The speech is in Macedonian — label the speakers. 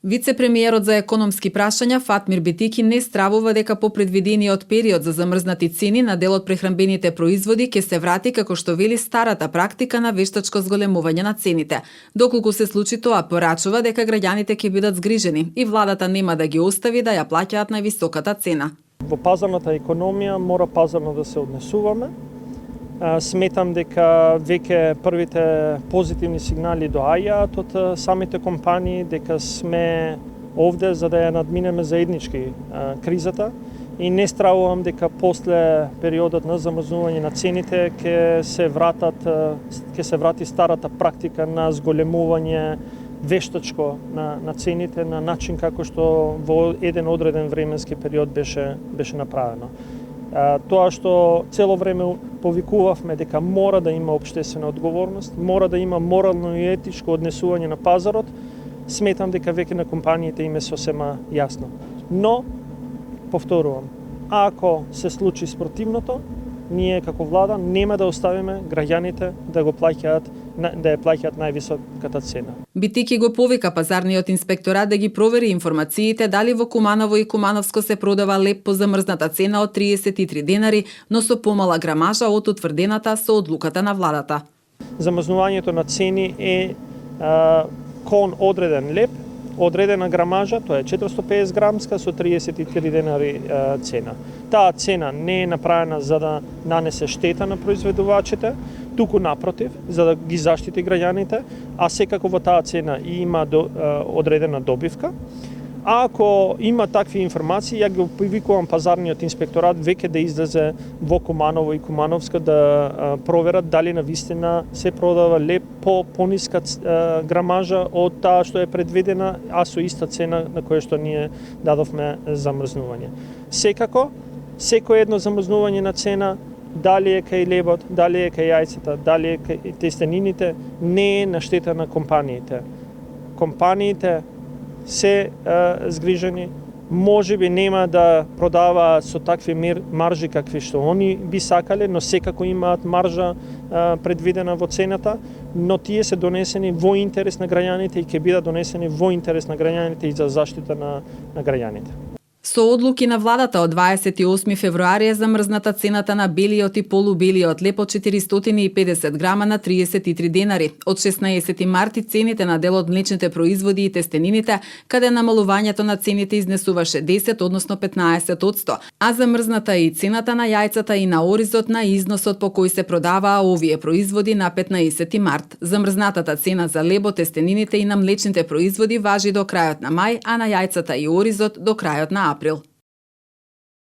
Speaker 1: Вице-премиерот за економски прашања Фатмир Битики не стравува дека по предвидениот период за замрзнати цени на дел од прехранбените производи ќе се врати како што вели старата практика на вештачко зголемување на цените. Доколку се случи тоа, порачува дека граѓаните ќе бидат згрижени и владата нема да ги остави да ја плаќаат највисоката цена.
Speaker 2: Во пазарната економија мора пазарно да се однесуваме. Сметам дека веќе првите позитивни сигнали доаѓаат од самите компании, дека сме овде за да ја надминеме заеднички кризата и не стравувам дека после периодот на замрзнување на цените ќе се врати старата практика на зголемување вештачко на цените на начин како што во еден одреден временски период беше направено. Тоа што цело време повикувавме дека мора да има општествена одговорност, мора да има морално и етичко однесување на пазарот, сметам дека веќе на компаниите им е сосема јасно. Но, повторувам, ако се случи спротивното, ние како влада нема да оставиме граѓаните да ја плаќаат највисоката цена.
Speaker 1: Битики го повика пазарниот инспекторат да ги провери информациите дали во Куманово и Кумановско се продава леб по замрзната цена од 33 денари, но со помала грамажа од утврдената со одлуката на владата.
Speaker 2: Замрзнувањето на цени е кон одреден леб, одредена грамажа, тоа е 450 грамска со 33 денари цена. Таа цена не е направена за да нанесе штета на произведувачите, туку напротив, за да ги заштити граѓаните, а секако во таа цена има одредена добивка. А ако има такви информации, ја ги повикувам пазарниот инспекторат веќе да излезе во Куманово и Кумановска да проверат дали навистина се продава леб по пониска грамажа од таа што е предвидена, а со иста цена на која што ние дадовме замрзнување. Секако, секој едно замрзнување на цена, дали е кај лебот, дали е кај јајцата, дали е кај тестенините, не е на штета на компаниите. Компаниите се згрижени, можеби нема да продаваат со такви маржи какви што они би сакале, но секако имаат маржа предвидена во цената, но тие се донесени во интерес на граѓаните и ќе бидат донесени во интерес на граѓаните и за заштита на граѓаните.
Speaker 1: Со одлуки на владата од 28 февруари е замрзната цената на белиот и полубелиот леб од 450 грама на 33 денари. Од 16 марти цените на дел од млечните производи и тестенините, каде намалувањето на цените изнесуваше 10, односно 15%, а замрзната и цената на јајцата и на оризот на износот по кој се продаваа овие производи на 15 март. Замрзнатата цена за лебот, тестенините и на млечните производи важи до крајот на мај, а на јајцата и оризот до крајот на април.